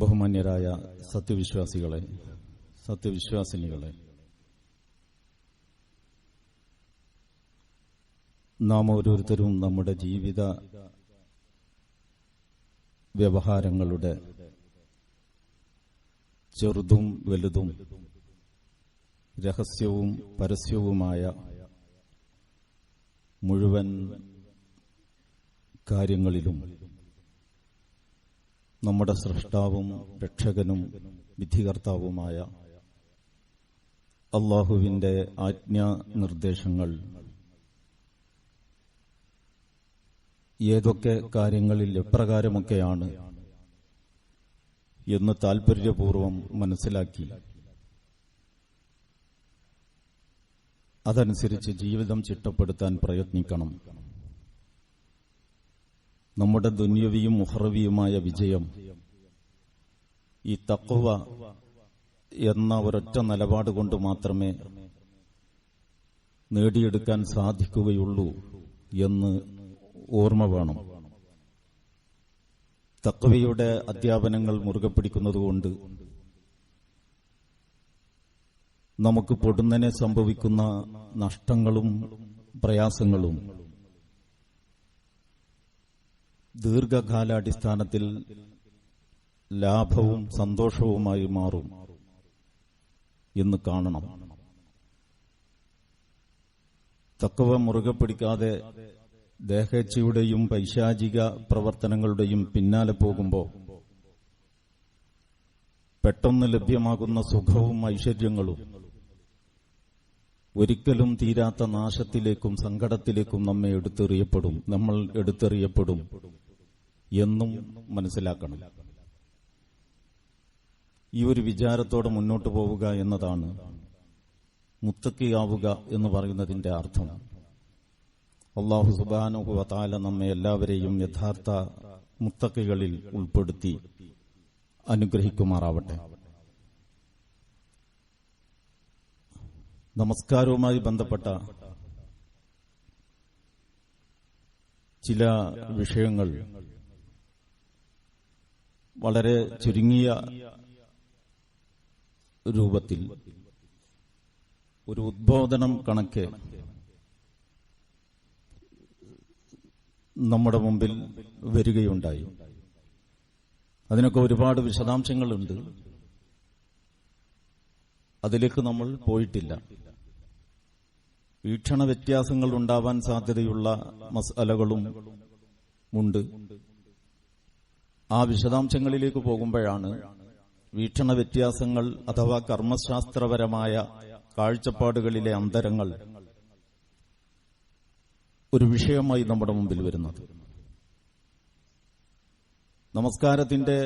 ബഹുമാന്യരായ സത്യവിശ്വാസികളെ, സത്യവിശ്വാസിനികളെ, നാം ഓരോരുത്തരും നമ്മുടെ ജീവിത വ്യവഹാരങ്ങളുടെ ചെറുതും വലുതും രഹസ്യവും പരസ്യവുമായ മുഴുവൻ കാര്യങ്ങളിലും നമ്മുടെ സ്രഷ്ടാവും രക്ഷകനും വിധികർത്താവുമായ അല്ലാഹുവിന്റെ ആജ്ഞാനിർദ്ദേശങ്ങൾ ഏതൊക്കെ കാര്യങ്ങളിൽ എപ്രകാരമൊക്കെയാണ് എന്ന് താൽപര്യപൂർവം മനസ്സിലാക്കി അതനുസരിച്ച് ജീവിതം ചിട്ടപ്പെടുത്താൻ പ്രയത്നിക്കണം. നമ്മുടെ ദുന്യവിയും ഉഖ്റവിയുമായ വിജയം ഈ തഖ്വ എന്ന ഒരൊറ്റ നിലപാട് കൊണ്ട് മാത്രമേ നേടിയെടുക്കാൻ സാധിക്കുകയുള്ളൂ എന്ന് ഓർമ്മ വേണം. തഖ്വയുടെ അധ്യാപനങ്ങൾ മുറുകെ പിടിക്കുന്നതുകൊണ്ട് നമുക്ക് പൊടുന്നനെ സംഭവിക്കുന്ന നഷ്ടങ്ങളും പ്രയാസങ്ങളും ദീർഘകാലാടിസ്ഥാനത്തിൽ ലാഭവും സന്തോഷവുമായി മാറും എന്ന് കാണണം. തഖ്വ മുറുകെ പിടിക്കാതെ ദേഹേച്ഛയുടെയും പൈശാചിക പ്രവർത്തനങ്ങളുടെയും പിന്നാലെ പോകുമ്പോൾ പെട്ടെന്ന് ലഭ്യമാകുന്ന സുഖവും ഐശ്വര്യങ്ങളും ഒരിക്കലും തീരാത്ത നാശത്തിലേക്കും സങ്കടത്തിലേക്കും നമ്മൾ എടുത്തെറിയപ്പെടും എന്നും മനസ്സിലാക്കണം. ഈ ഒരു വിചാരത്തോടെ മുന്നോട്ടു പോവുക എന്നതാണ് മുത്തഖിയാവുക എന്ന് പറയുന്നതിന്റെ അർത്ഥം. അല്ലാഹു സുബ്ഹാനഹു വ തആല നമ്മെ എല്ലാവരെയും യഥാർത്ഥ മുത്തഖികളിൽ ഉൾപ്പെടുത്തി അനുഗ്രഹിക്കുമാറാവട്ടെ. നമസ്കാരവുമായി ബന്ധപ്പെട്ട ചില വിഷയങ്ങൾ വളരെ ചുരുങ്ങിയ രൂപത്തിൽ ഒരു ഉദ്ബോധനം കണക്കെ നമ്മുടെ മുമ്പിൽ വരികയുണ്ടായി. അതിനൊക്കെ ഒരുപാട് വിശദാംശങ്ങളുണ്ട്. അതിലേക്ക് നമ്മൾ പോയിട്ടില്ല. വീക്ഷണ വ്യത്യാസങ്ങൾ ഉണ്ടാവാൻ സാധ്യതയുള്ള മസ്അലകളും ഉണ്ട്. ആ വിശദാംശങ്ങളിലേക്ക് പോകുമ്പോഴാണ് വീക്ഷണ വ്യത്യാസങ്ങൾ അഥവാ കർമ്മശാസ്ത്രപരമായ കാഴ്ചപ്പാടുകളിലെ അന്തരങ്ങൾ ഒരു വിഷയമായി നമ്മുടെ മുമ്പിൽ വരുന്നത്. നമസ്കാരത്തിന്റെ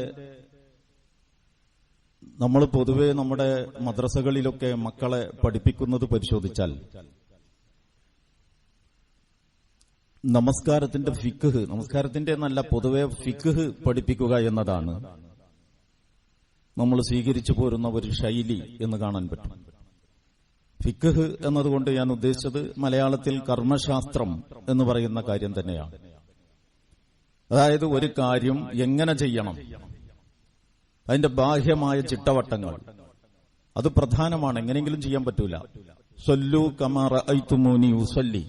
നമ്മൾ പൊതുവെ നമ്മുടെ മദ്രസകളിലൊക്കെ മക്കളെ പഠിപ്പിക്കുന്നത് പരിശോധിച്ചാൽ നമസ്കാരത്തിന്റെ നല്ല പൊതുവെ ഫിഖ് പഠിപ്പിക്കുക എന്നതാണ് നമ്മൾ സ്വീകരിച്ചു പോരുന്ന ഒരു ശൈലി എന്ന് കാണാൻ പറ്റും. ഫിഖ് എന്നതുകൊണ്ട് ഞാൻ ഉദ്ദേശിച്ചത് മലയാളത്തിൽ കർമ്മശാസ്ത്രം എന്ന് പറയുന്ന കാര്യം തന്നെയാണ്. അതായത് ഒരു കാര്യം എങ്ങനെ ചെയ്യണം, അതിന്റെ ബാഹ്യമായ ചിട്ടവട്ടങ്ങൾ, അത് പ്രധാനമാണ്. എങ്ങനെയെങ്കിലും ചെയ്യാൻ പറ്റൂല. സ്വല്ലു കമാ റഅയ്തുമൂനി ഉസല്ലി,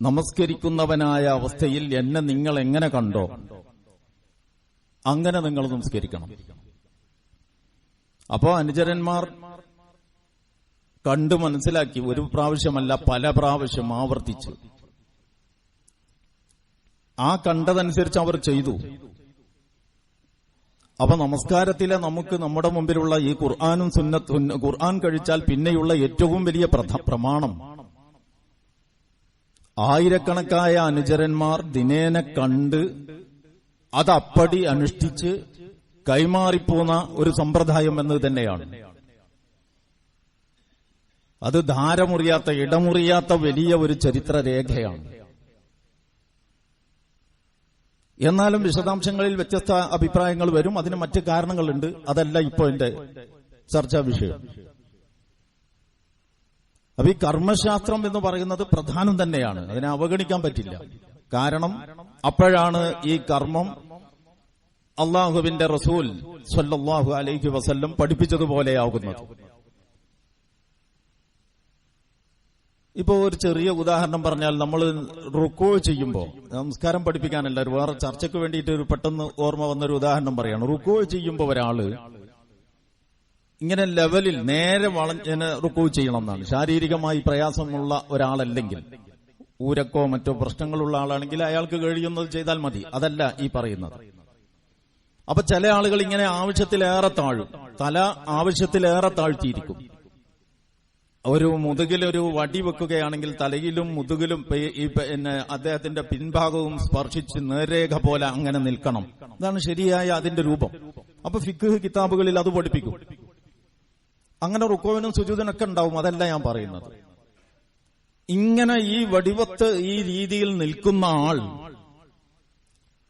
നമസ്കരിക്കുന്നവനായ അവസ്ഥയിൽ എന്നെ നിങ്ങൾ എങ്ങനെ കണ്ടോ അങ്ങനെ നിങ്ങൾ നമസ്കരിക്കണം. അപ്പോ അനുചരന്മാർ കണ്ടു മനസ്സിലാക്കി, ഒരു പ്രാവശ്യമല്ല പല പ്രാവശ്യം ആവർത്തിച്ചു. ആ കണ്ടതനുസരിച്ച് അവർ ചെയ്തു. അപ്പൊ നമസ്കാരത്തിലെ നമുക്ക് നമ്മുടെ മുമ്പിലുള്ള ഈ ഖുർആനും സുന്നത്തും, ഖുർആൻ കഴിച്ചാൽ പിന്നെയുള്ള ഏറ്റവും വലിയ പ്രമാണം ആയിരക്കണക്കായ അനുചരന്മാർ ദിനേന കണ്ട് അതപ്പടി അനുഷ്ഠിച്ച് കൈമാറിപ്പോന്ന ഒരു സമ്പ്രദായം എന്നത് തന്നെയാണ്. അത് ധാരമുറിയാത്ത, ഇടമുറിയാത്ത വലിയ ഒരു ചരിത്രരേഖയാണ്. എന്നാലും വിശദാംശങ്ങളിൽ വ്യത്യസ്ത അഭിപ്രായങ്ങൾ വരും. അതിന് മറ്റ് കാരണങ്ങളുണ്ട്. അതല്ല ഇപ്പോൾ എന്റെ ചർച്ചാ വിഷയം. അപ്പൊ ഈ കർമ്മശാസ്ത്രം എന്ന് പറയുന്നത് പ്രധാനം തന്നെയാണ്. അതിനെ അവഗണിക്കാൻ പറ്റില്ല. കാരണം അപ്പോഴാണ് ഈ കർമ്മം അള്ളാഹുവിന്റെ റസൂൽ സ്വല്ലല്ലാഹു അലൈഹി വസല്ലം പഠിപ്പിച്ചതുപോലെയാകുന്നത്. ഇപ്പോ ഒരു ചെറിയ ഉദാഹരണം പറഞ്ഞാൽ, നമ്മൾ റുക്കൂ ചെയ്യുമ്പോൾ, നമസ്കാരം പഠിപ്പിക്കാനല്ല, വേറെ ചർച്ചയ്ക്ക് വേണ്ടിയിട്ട് ഒരു പെട്ടെന്ന് ഓർമ്മ വന്നൊരു ഉദാഹരണം പറയാണ്. റുക്കൂ ചെയ്യുമ്പോൾ ഒരാള് ഇങ്ങനെ ലെവലിൽ നേരെ വളഞ്ഞ് റുക്കൂ ചെയ്യണം എന്നാണ്. ശാരീരികമായി പ്രയാസമുള്ള ഒരാളല്ലെങ്കിൽ, ഊരക്കോ മറ്റോ പ്രശ്നങ്ങളുള്ള ആളാണെങ്കിൽ അയാൾക്ക് കഴിയുന്നത് ചെയ്താൽ മതി. അതല്ല ഈ പറയുന്നത്. അപ്പൊ ചില ആളുകൾ ഇങ്ങനെ ആവശ്യത്തിലേറെ താഴും, തല ആവശ്യത്തിലേറെ താഴ്ത്തിയിരിക്കും. ഒരു മുതുകിലൊരു വടി വെക്കുകയാണെങ്കിൽ തലയിലും മുതുകിലും പിന്നെ അദ്ദേഹത്തിന്റെ പിൻഭാഗവും സ്പർശിച്ച് നേർരേഖ പോലെ അങ്ങനെ നിൽക്കണം. ഇതാണ് ശരിയായ അതിന്റെ രൂപം. അപ്പൊ ഫിഖ് കിതാബുകളിൽ അത് പഠിപ്പിക്കും. അങ്ങനെ റുക്കോവിനും സുജൂദിനൊക്കെ ഉണ്ടാവും. അതല്ല ഞാൻ പറയുന്നത്. ഇങ്ങനെ ഈ വടിവത്ത് ഈ രീതിയിൽ നിൽക്കുന്ന ആൾ,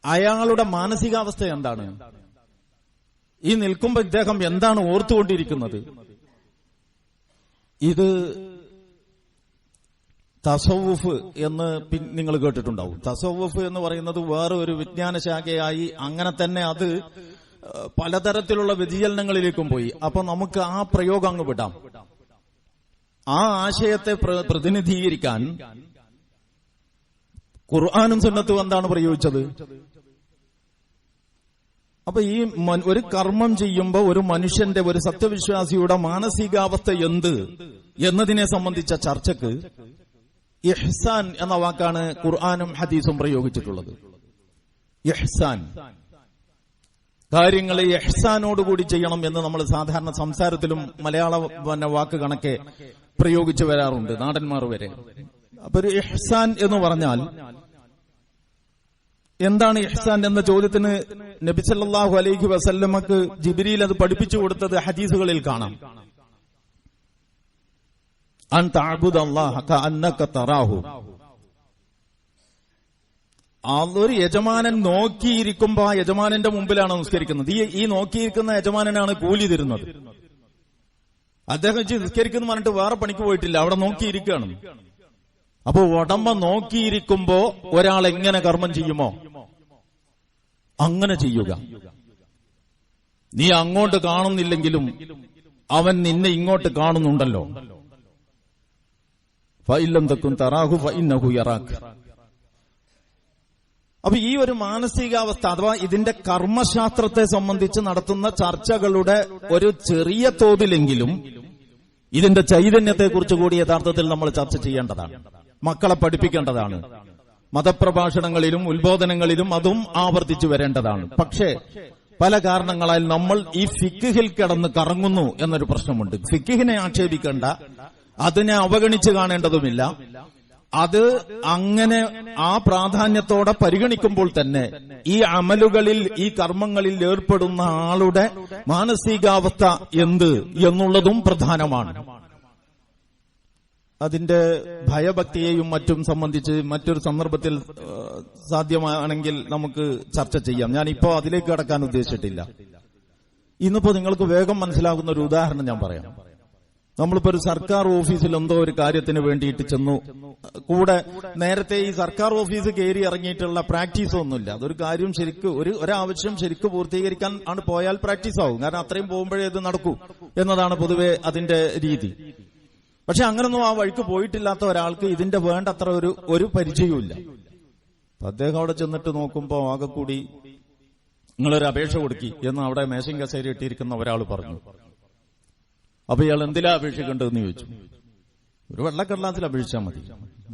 അയാളുടെ മാനസികാവസ്ഥ എന്താണ്? ഈ നിൽക്കുമ്പോൾ ഇദ്ദേഹം എന്താണ് ഓർത്തുകൊണ്ടിരിക്കുന്നത്? ഇത് തസവുഫ് എന്ന് നിങ്ങൾ കേട്ടിട്ടുണ്ടാവും. തസവുഫ് എന്ന് പറയുന്നത് വേറെ ഒരു വിജ്ഞാന ശാഖയായി അങ്ങനെ തന്നെ അത് പലതരത്തിലുള്ള വ്യതിചലനങ്ങളിലേക്കും പോയി. അപ്പൊ നമുക്ക് ആ പ്രയോഗം അങ്ങ് വിടാം. ആ ആശയത്തെ പ്രതിനിധീകരിക്കാൻ ഖുർആനും സുന്നത്തും എന്താണ് പ്രയോഗിച്ചത്? അപ്പൊ ഈ ഒരു കർമ്മം ചെയ്യുമ്പോൾ ഒരു മനുഷ്യന്റെ, ഒരു സത്യവിശ്വാസിയുടെ മാനസികാവസ്ഥ എന്ത് എന്നതിനെ സംബന്ധിച്ച ചർച്ചക്ക് ഇഹ്സാൻ എന്ന വാക്കാണ് ഖുർആനും ഹദീസും പ്രയോഗിച്ചിട്ടുള്ളത്. ഇഹ്സാൻ, കാര്യങ്ങളെ ഇഹ്സാനോടുകൂടി ചെയ്യണം എന്ന് നമ്മൾ സാധാരണ സംസാരത്തിലും മലയാള വാക്ക് കണക്കെ പ്രയോഗിച്ചു വരാറുണ്ട്, നാടന്മാർ വരെ. അപ്പൊ ഒരു ഇഹ്സാൻ എന്ന് പറഞ്ഞാൽ എന്താണ് ഇഹ്സാൻ എന്ന ചോദ്യത്തിന് നബി സല്ലല്ലാഹു അലൈഹി വസല്ലമക്ക് ജിബ്രീൽ അത് പഠിപ്പിച്ചു കൊടുത്തത് ഹദീസുകളിൽ കാണാം. അൻ തഅബുദല്ലാഹ കഅന്നക തറാഹു. ഒരു യജമാനൻ നോക്കിയിരിക്കുമ്പോ ആ യജമാനന്റെ മുമ്പിലാണ് നിസ്കരിക്കുന്നത്. ഈ നോക്കിയിരിക്കുന്ന യജമാനനാണ് കൂലി തരുന്നത്. അദ്ദേഹം നിസ്കരിക്കുന്നു പറഞ്ഞിട്ട് വേറെ പണിക്ക് പോയിട്ടില്ല, അവിടെ നോക്കിയിരിക്കുകയാണ്. അപ്പോ ഉടമ്പ നോക്കിയിരിക്കുമ്പോ ഒരാൾ എങ്ങനെ കർമ്മം ചെയ്യുമോ അങ്ങനെ ചെയ്യുക. നീ അങ്ങോട്ട് കാണുന്നില്ലെങ്കിലും അവൻ നിന്നെ ഇങ്ങോട്ട് കാണുന്നുണ്ടല്ലോ. ഫഇല്ലം തകുൻ തറാഹു ഫഇന്നഹു യറാക്. അപ്പൊ ഈ ഒരു മാനസികാവസ്ഥ അഥവാ ഇതിന്റെ കർമ്മശാസ്ത്രത്തെ സംബന്ധിച്ച് നടത്തുന്ന ചർച്ചകളുടെ ഒരു ചെറിയ തോതിലെങ്കിലും ഇതിന്റെ ചൈതന്യത്തെക്കുറിച്ച് കൂടി യഥാർത്ഥത്തിൽ നമ്മൾ ചർച്ച ചെയ്യേണ്ടതാണ്, മക്കളെ പഠിപ്പിക്കേണ്ടതാണ്. മതപ്രഭാഷണങ്ങളിലും ഉത്ബോധനങ്ങളിലും അതും ആവർത്തിച്ചു വരേണ്ടതാണ്. പക്ഷേ പല കാരണങ്ങളാൽ നമ്മൾ ഈ ഫിഖ്ഹിൽ കിടന്ന് കറങ്ങുന്നു എന്നൊരു പ്രശ്നമുണ്ട്. ഫിഖ്ഹിനെ ആക്ഷേപിക്കേണ്ട, അതിനെ അവഗണിച്ച് കാണേണ്ടതുമില്ല. അത് അങ്ങനെ ആ പ്രാധാന്യത്തോടെ പരിഗണിക്കുമ്പോൾ തന്നെ ഈ അമലുകളിൽ, ഈ കർമ്മങ്ങളിൽ ഏർപ്പെടുന്ന ആളുടെ മാനസികാവസ്ഥ എന്ത് എന്നുള്ളതും പ്രധാനമാണ്. അതിന്റെ ഭയഭക്തിയെയും മറ്റും സംബന്ധിച്ച് മറ്റൊരു സന്ദർഭത്തിൽ സാധ്യമാണെങ്കിൽ നമുക്ക് ചർച്ച ചെയ്യാം. ഞാനിപ്പോ അതിലേക്ക് കടക്കാൻ ഉദ്ദേശിച്ചിട്ടില്ല. ഇന്നിപ്പോ നിങ്ങൾക്ക് വേഗം മനസ്സിലാകുന്ന ഒരു ഉദാഹരണം ഞാൻ പറയാം. നമ്മളിപ്പോ ഒരു സർക്കാർ ഓഫീസിൽ എന്തോ ഒരു കാര്യത്തിന് വേണ്ടിയിട്ട് ചെന്നു. കൂടെ നേരത്തെ ഈ സർക്കാർ ഓഫീസ് കയറി ഇറങ്ങിയിട്ടുള്ള പ്രാക്ടീസ് ഒന്നുമില്ല. അതൊരു കാര്യം ശരിക്കും ഒരാവശ്യം ശരിക്കും പൂർത്തീകരിക്കാൻ ആണ് പോയാൽ പ്രാക്ടീസ് ആവും. കാരണം അത്രയും പോകുമ്പോഴേ ഇത് നടക്കൂ എന്നതാണ് പൊതുവെ അതിന്റെ രീതി. പക്ഷെ അങ്ങനൊന്നും ആ വഴിക്ക് പോയിട്ടില്ലാത്ത ഒരാൾക്ക് ഇതിന്റെ വേണ്ടത്ര ഒരു പരിചയവുമില്ല. അദ്ദേഹം അവിടെ ചെന്നിട്ട് നോക്കുമ്പോ ആകെ കൂടി നിങ്ങളൊരു അപേക്ഷ കൊടുക്കി എന്ന് അവിടെ മേശയും കസേര ഇട്ടിരിക്കുന്ന ഒരാൾ പറഞ്ഞു. അപ്പൊ ഇയാൾ എന്തിലാ അപേക്ഷിക്കേണ്ടതെന്ന് ചോദിച്ചു. ഒരു വെള്ളക്കടലാസിൽ അപേക്ഷിച്ചാൽ മതി.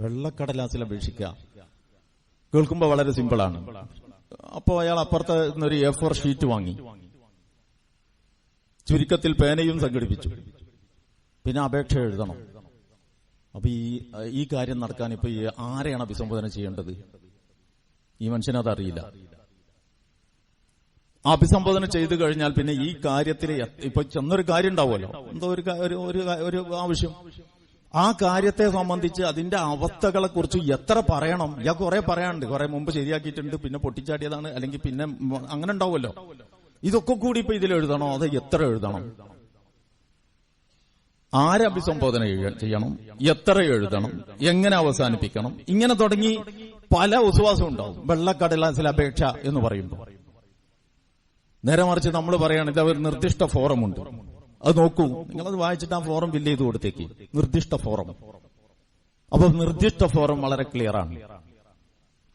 വെള്ളക്കടലാസിൽ അപേക്ഷിക്കുക കേൾക്കുമ്പോ വളരെ സിമ്പിളാണ്. അപ്പോ അയാൾ അപ്പുറത്ത് നിന്നൊരു A4 ഷീറ്റ് വാങ്ങി, ചുരുക്കത്തിൽ പേനയും സംഘടിപ്പിച്ചു. പിന്നെ അപേക്ഷ എഴുതണം. അപ്പൊ ഈ കാര്യം നടക്കാൻ ഇപ്പൊ ആരെയാണ് അഭിസംബോധന ചെയ്യേണ്ടത്? ഈ മനുഷ്യനതറിയില്ല. അഭിസംബോധന ചെയ്തു കഴിഞ്ഞാൽ പിന്നെ ഈ കാര്യത്തിൽ ഇപ്പൊ ചെന്നൊരു കാര്യം ഉണ്ടാവുമല്ലോ, എന്തോ ഒരു ആവശ്യം, ആ കാര്യത്തെ സംബന്ധിച്ച് അതിന്റെ അവസ്ഥകളെ കുറിച്ച് എത്ര പറയണം? ഞാൻ കുറെ പറയാനുണ്ട്, കുറെ മുമ്പ് ശരിയാക്കിയിട്ടുണ്ട്, പിന്നെ പൊട്ടിച്ചാടിയതാണ്, അല്ലെങ്കിൽ പിന്നെ അങ്ങനെ ഉണ്ടാവുമല്ലോ. ഇതൊക്കെ കൂടി ഇപ്പൊ ഇതിൽ എഴുതണോ? അത് എത്ര എഴുതണം? ആരെ അഭിസംബോധന ചെയ്യണം? എത്ര എഴുതണം? എങ്ങനെ അവസാനിപ്പിക്കണം? ഇങ്ങനെ തുടങ്ങി പല ഉസ്വാസം ഉണ്ടാവും വെള്ളക്കടലാസിൽ അപേക്ഷ എന്ന് പറയുമ്പോൾ. നേരെ മറിച്ച് നമ്മൾ പറയുകയാണ് ഇത് ഒരു നിർദ്ദിഷ്ട ഫോറമുണ്ട്, അത് നോക്കൂ, നിങ്ങളത് വായിച്ചിട്ട് ആ ഫോറം ഫില്ല് ചെയ്ത് കൊടുത്തേക്ക്. നിർദ്ദിഷ്ട ഫോറം. അപ്പൊ നിർദ്ദിഷ്ട ഫോറം വളരെ ക്ലിയർ ആണ്.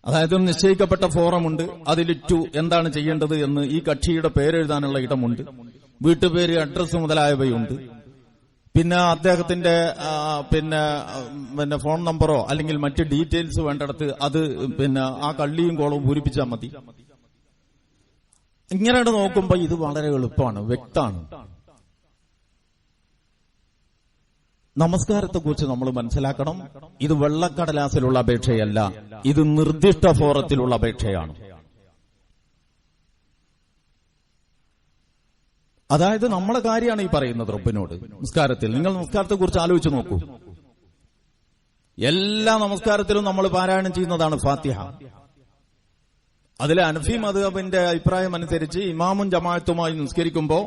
അതായത് നിശ്ചയിക്കപ്പെട്ട ഫോറമുണ്ട്, അതിലിറ്റു എന്താണ് ചെയ്യേണ്ടത് എന്ന്, ഈ കക്ഷിയുടെ പേരെഴുതാനുള്ള ഇടമുണ്ട്, വീട്ടുപേര്, അഡ്രസ് മുതലായവയുണ്ട്. പിന്നെ അദ്ദേഹത്തിന്റെ പിന്നെ ഫോൺ നമ്പറോ അല്ലെങ്കിൽ മറ്റ് ഡീറ്റെയിൽസ് വേണ്ടിടത്ത് അത് ആ കള്ളിയും കോളവും പൂരിപ്പിച്ചാൽ മതി. ഇങ്ങനെ നോക്കുമ്പോ ഇത് വളരെ എളുപ്പമാണ്, വ്യക്തമാണ്. നമസ്കാരത്തെക്കുറിച്ച് നമ്മൾ മനസ്സിലാക്കണം, ഇത് വെള്ളക്കടലാസിലുള്ള അപേക്ഷയല്ല, ഇത് നിർദ്ദിഷ്ട ഫോറത്തിലുള്ള അപേക്ഷയാണ്. അതായത് നമ്മളെ കാര്യമാണ് ഈ പറയുന്നത് റബ്ബിനോട്. നമസ്കാരത്തിൽ നിങ്ങൾ നമസ്കാരത്തെക്കുറിച്ച് ആലോചിച്ച് നോക്കൂ. എല്ലാ നമസ്കാരത്തിലും നമ്മൾ പാരായണം ചെയ്യുന്നതാണ് ഫാത്തിഹ. അതിലെ ഹനഫി മദ്ഹബിന്റെ അഭിപ്രായം അനുസരിച്ച് ഇമാമും ജമാഅത്തുമായി നിസ്കരിക്കുമ്പോൾ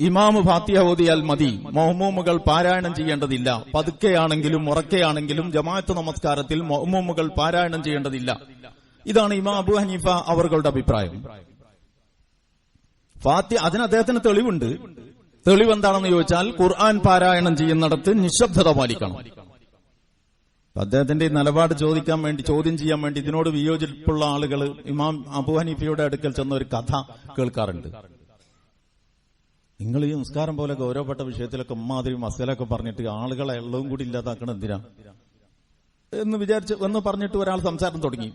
ഇമാമ് ഫാത്തിഹ ഓതിയാൽ മതി, മഅ്മൂമുകൾ പാരായണം ചെയ്യേണ്ടതില്ല. പതുക്കെയാണെങ്കിലും ഉറക്കെയാണെങ്കിലും ജമാഅത്ത് നമസ്കാരത്തിൽ മഅ്മൂമുകൾ പാരായണം ചെയ്യേണ്ടതില്ല. ഇതാണ് ഇമാം അബൂ ഹനീഫ അവരുടെ അഭിപ്രായം. ഫാത്തിഹ, അതിന് അദ്ദേഹത്തിന് തെളിവുണ്ട്. തെളിവ് എന്താണെന്ന് ചോദിച്ചാൽ ഖുർആൻ പാരായണം ചെയ്യുന്നിടത്ത് നിശബ്ദത പാലിക്കണം. അദ്ദേഹത്തിന്റെ നിലപാട് ചോദ്യം ചെയ്യാൻ വേണ്ടി ഇതിനോട് വിയോജിപ്പുള്ള ആളുകൾ ഇമാം അബൂ ഹനീഫയുടെ അടുക്കൽ ചെന്ന ഒരു കഥ കേൾക്കാറുണ്ട്. നിങ്ങൾ ഈ നിസ്കാരം പോലെ ഗൗരവപ്പെട്ട വിഷയത്തിലൊക്കെ ഉമ്മാതിരി മസലൊക്കെ പറഞ്ഞിട്ട് ആളുകളെ എള്ളവും കൂടി ഇല്ലാതാക്കണം എന്തിനാ എന്ന് പറഞ്ഞിട്ട് ഒരാൾ സംസാരം തുടങ്ങി.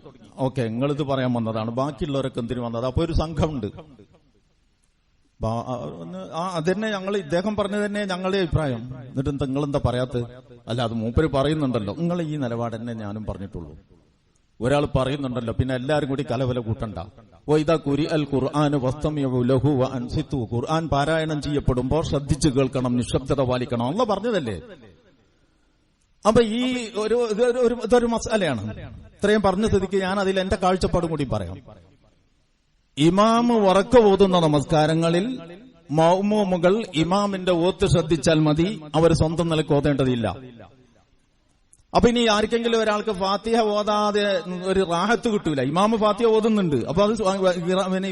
ഓക്കെ, നിങ്ങളിത് പറയാൻ വന്നതാണ്, ബാക്കിയുള്ളവരൊക്കെ എന്തിനു വന്നത്? അപ്പൊ ഒരു സംഘമുണ്ട്. അതന്നെ ഇദ്ദേഹം പറഞ്ഞത് തന്നെ ഞങ്ങളുടെ അഭിപ്രായം. എന്നിട്ട് നിങ്ങളെന്താ പറയാത്തത്? അല്ല, അത് മൂപ്പര് പറയുന്നുണ്ടല്ലോ. നിങ്ങൾ ഈ നിലപാട് തന്നെ ഞാനും പറഞ്ഞിട്ടുള്ളൂ. ഒരാൾ പറയുന്നുണ്ടല്ലോ, പിന്നെ എല്ലാവരും കൂടി കലവല കൂട്ടണ്ട. വൈദാ കുരി അൽ ഖുർആൻ വസ്തമിഉ ലഹു വഅൻസിതു, ഖുർആൻ പാരായണം ചെയ്യപ്പെടുമ്പോൾ ശ്രദ്ധിച്ചു കേൾക്കണം, നിശബ്ദത പാലിക്കണം. അല്ലാഹ് പറഞ്ഞതല്ലേ. അപ്പൊ ഈ ഇതൊരു മസലയാണ്. ഇത്രയും പറഞ്ഞ സ്ഥിതിക്ക് ഞാൻ അതിൽ എന്റെ കാഴ്ചപ്പാടും കൂടി പറയാം. ഇമാമ് ഉറക്കെ ഓതുന്ന നമസ്കാരങ്ങളിൽ മഅ്മൂമുകൾ ഇമാമിന്റെ ഓത്ത് ശ്രദ്ധിച്ചാൽ മതി, അവർ സ്വന്തം നിലക്ക് ഓതേണ്ടതില്ല. അപ്പൊ ഇനി ആർക്കെങ്കിലും ഒരാൾക്ക് ഫാത്തിഹ ഓതാതെ ഒരു റാഹത്ത് കിട്ടൂല. ഇമാമ് ഫാത്തിഹ ഓതുന്നുണ്ട്, അപ്പൊ അത്